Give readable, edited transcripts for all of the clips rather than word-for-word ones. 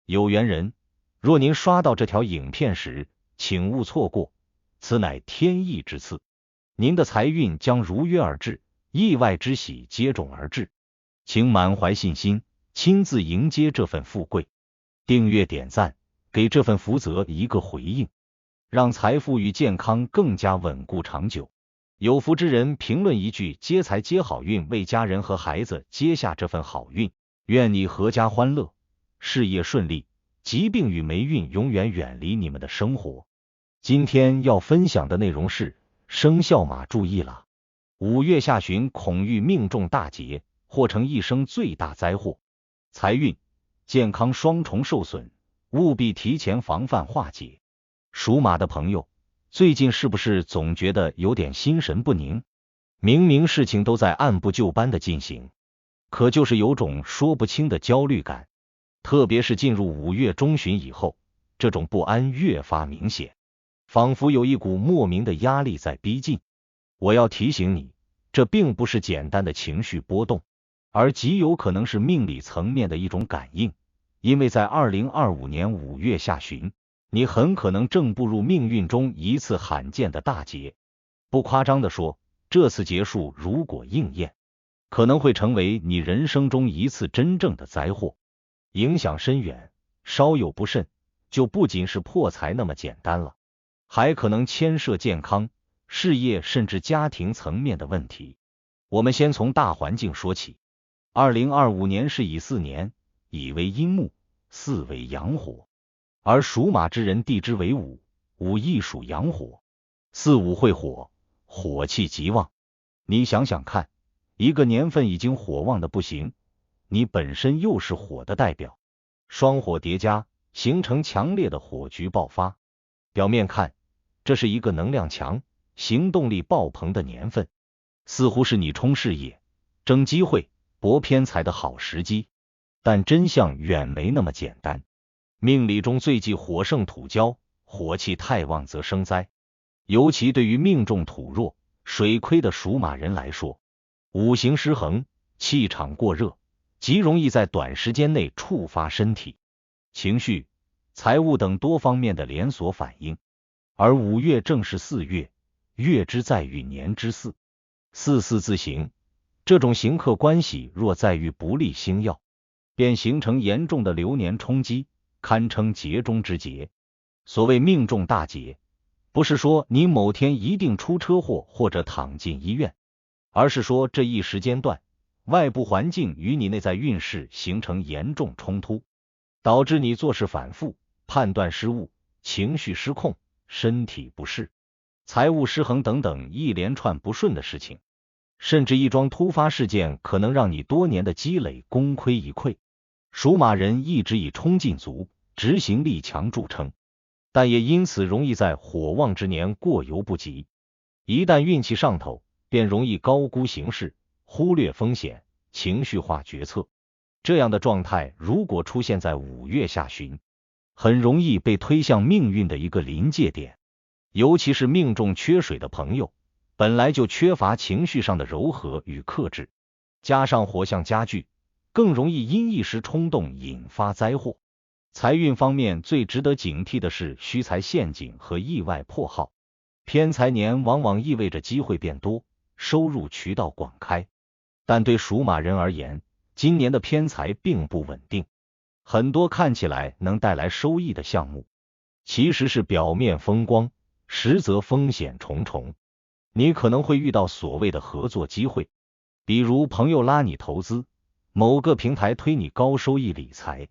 有缘人，若您刷到这条影片时，请勿错过，此乃天意之赐，您的财运将如约而至，意外之喜接踵而至，请满怀信心，亲自迎接这份富贵。订阅点赞，给这份福泽一个回应，让财富与健康更加稳固长久。有福之人评论一句接财接好运，为家人和孩子接下这份好运，愿你阖家欢乐，事业顺利，疾病与霉运永远远离你们的生活。今天要分享的内容是生肖马注意了，5月下旬恐遇命中大劫，或成一生最大灾祸。财运、健康双重受损，务必提前防范化解。属马的朋友，最近是不是总觉得有点心神不宁？明明事情都在按部就班的进行，可就是有种说不清的焦虑感。特别是进入5月中旬以后，这种不安越发明显，仿佛有一股莫名的压力在逼近。我要提醒你，这并不是简单的情绪波动，而极有可能是命理层面的一种感应。因为在2025年5月下旬，你很可能正步入命运中一次罕见的大劫。不夸张地说，这次劫数如果应验，可能会成为你人生中一次真正的灾祸，影响深远，稍有不慎，就不仅是破财那么简单了，还可能牵涉健康、事业甚至家庭层面的问题。我们先从大环境说起。2025年是乙巳年，乙为阴木，巳为阳火，而属马之人地支为午，午亦属阳火，巳午会火，火气极旺。你想想看，一个年份已经火旺的不行，你本身又是火的代表，双火叠加，形成强烈的火局爆发。表面看，这是一个能量强、行动力爆棚的年份，似乎是你冲事业、争机会、博偏财的好时机。但真相远没那么简单。命理中最忌火盛土焦，火气太旺则生灾。尤其对于命中土弱、水亏的属马人来说，五行失衡，气场过热，极容易在短时间内触发身体、情绪、财务等多方面的连锁反应。而5月正是4月，月之在于年之巳，巳自行，这种行克关系若在于不利星曜，便形成严重的流年冲击，堪称劫中之劫。所谓命中大劫，不是说你某天一定出车祸或者躺进医院，而是说这一时间段，外部环境与你内在运势形成严重冲突，导致你做事反复、判断失误、情绪失控、身体不适、财务失衡等等一连串不顺的事情。甚至一桩突发事件可能让你多年的积累功亏一篑。属马人一直以冲劲足、执行力强著称，但也因此容易在火旺之年过犹不及。一旦运气上头，便容易高估形势，忽略风险，情绪化决策。这样的状态如果出现在5月下旬，很容易被推向命运的一个临界点。尤其是命中缺水的朋友，本来就缺乏情绪上的柔和与克制，加上火象加剧，更容易因一时冲动引发灾祸。财运方面最值得警惕的是虚财陷阱和意外破耗。偏财年往往意味着机会变多，收入渠道广开，但对属马人而言，今年的偏财并不稳定。很多看起来能带来收益的项目，其实是表面风光，实则风险重重。你可能会遇到所谓的合作机会，比如朋友拉你投资，某个平台推你高收益理财，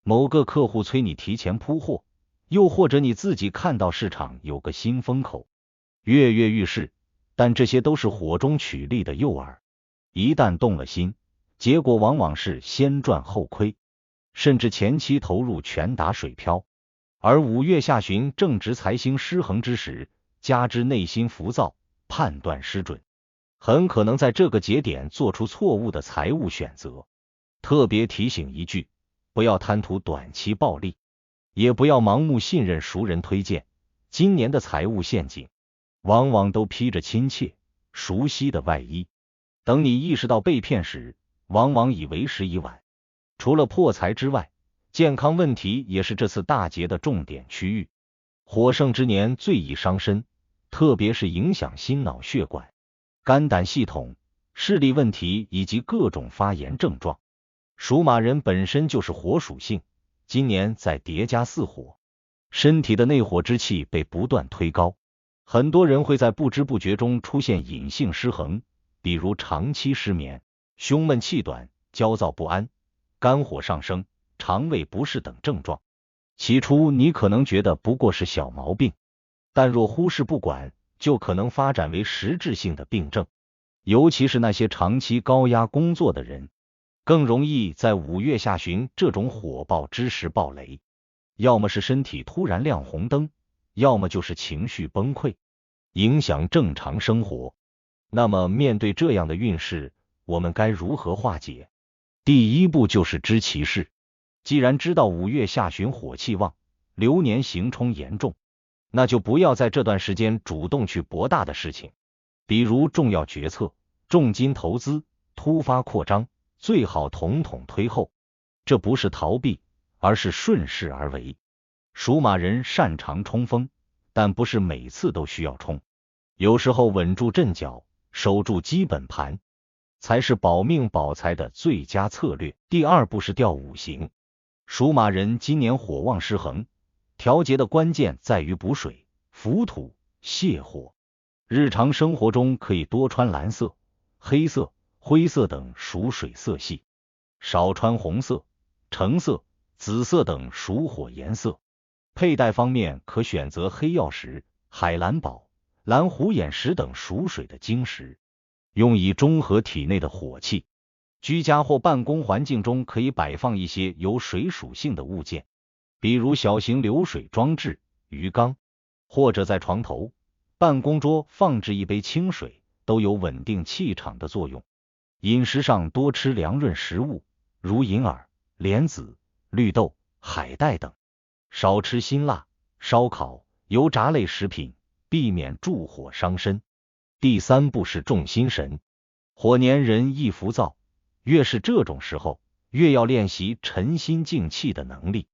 某个客户催你提前铺货，又或者你自己看到市场有个新风口，跃跃欲试。但这些都是火中取栗的诱饵，一旦动了心，结果往往是先赚后亏，甚至前期投入全打水漂。而5月下旬正值财星失衡之时，加之内心浮躁，判断失准，很可能在这个节点做出错误的财务选择。特别提醒一句，不要贪图短期暴利，也不要盲目信任熟人推荐。今年的财务陷阱往往都披着亲切、熟悉的外衣，等你意识到被骗时，往往已为时已晚。除了破财之外，健康问题也是这次大劫的重点区域。火盛之年最易伤身，特别是影响心脑血管、肝胆系统、视力问题以及各种发炎症状。属马人本身就是火属性，今年再叠加巳火，身体的内火之气被不断推高，很多人会在不知不觉中出现隐性失衡，比如长期失眠、胸闷气短、焦躁不安、肝火上升、肠胃不适等症状。起初你可能觉得不过是小毛病，但若忽视不管，就可能发展为实质性的病症。尤其是那些长期高压工作的人，更容易在5月下旬这种火爆之时暴雷，要么是身体突然亮红灯，要么就是情绪崩溃，影响正常生活。那么面对这样的运势，我们该如何化解？第一步就是知其事。既然知道5月下旬火气旺，流年刑冲严重，那就不要在这段时间主动去博大的事情，比如重要决策、重金投资、突发扩张，最好统统推后。这不是逃避，而是顺势而为。属马人擅长冲锋，但不是每次都需要冲，有时候稳住阵脚，守住基本盘，才是保命保财的最佳策略。第二步是调五行。属马人今年火旺失衡，调节的关键在于补水、扶土、泻火。日常生活中可以多穿蓝色、黑色、灰色等属水色系，少穿红色、橙色、紫色等属火颜色。佩戴方面可选择黑曜石、海蓝宝、蓝虎眼石等属水的晶石，用以中和体内的火气。居家或办公环境中可以摆放一些有水属性的物件，比如小型流水装置、鱼缸，或者在床头、办公桌放置一杯清水，都有稳定气场的作用。饮食上多吃凉润食物，如银耳、莲子、绿豆、海带等，少吃辛辣、烧烤、油炸类食品，避免助火伤身。第三步是重心神。火年人易浮躁，越是这种时候，越要练习沉心静气的能力。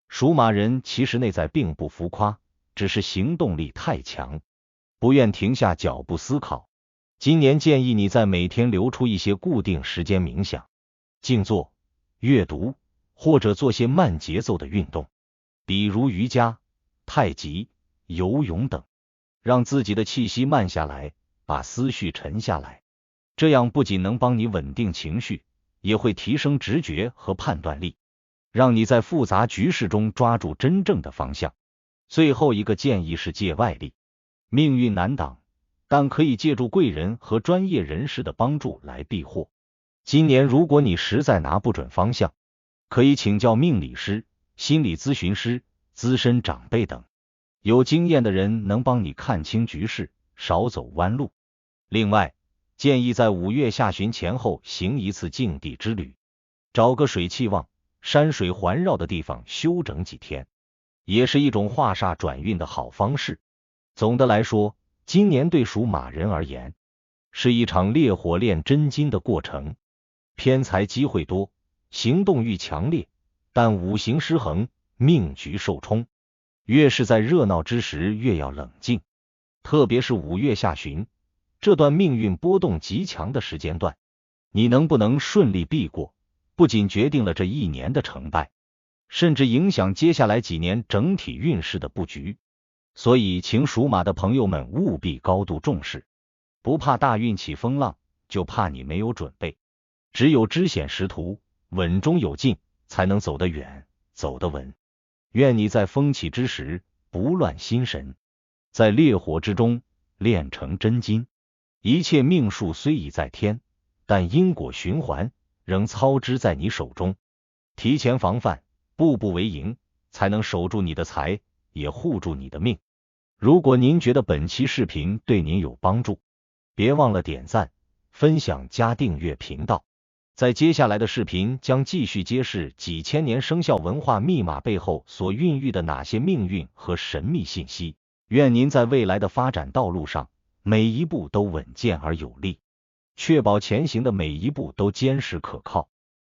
属马人其实内在并不浮夸，只是行动力太强，不愿停下脚步思考。今年建议你在每天留出一些固定时间冥想、静坐、阅读，或者做些慢节奏的运动，比如瑜伽、太极、游泳等，让自己的气息慢下来，把思绪沉下来。这样不仅能帮你稳定情绪，也会提升直觉和判断力，让你在复杂局势中抓住真正的方向。最后一个建议是借外力。命运难挡，但可以借助贵人和专业人士的帮助来避祸。今年如果你实在拿不准方向，可以请教命理师、心理咨询师、资深长辈等，有经验的人能帮你看清局势，少走弯路。另外，建议在5月下旬前后行一次净地之旅，找个水气旺、山水环绕的地方休整几天，也是一种化煞转运的好方式。总的来说，今年对属马人而言，是一场烈火炼真金的过程。偏财机会多，行动欲强烈，但五行失衡，命局受冲。越是在热闹之时，越要冷静，特别是5月下旬这段命运波动极强的时间段，你能不能顺利避过，不仅决定了这一年的成败，甚至影响接下来几年整体运势的布局。所以请属马的朋友们务必高度重视。不怕大运起风浪，就怕你没有准备。只有知险识途，稳中有进，才能走得远，走得稳。愿你在风起之时不乱心神，在烈火之中炼成真金。一切命数虽已在天，但因果循环仍操之在你手中。提前防范，步步为营，才能守住你的财，也护住你的命。如果您觉得本期视频对您有帮助，别忘了点赞、分享加订阅频道。在接下来的视频将继续揭示几千年生肖文化密码背后所孕育的哪些命运和神秘信息。愿您在未来的发展道路上，每一步都稳健而有力，确保前行的每一步都坚实可靠。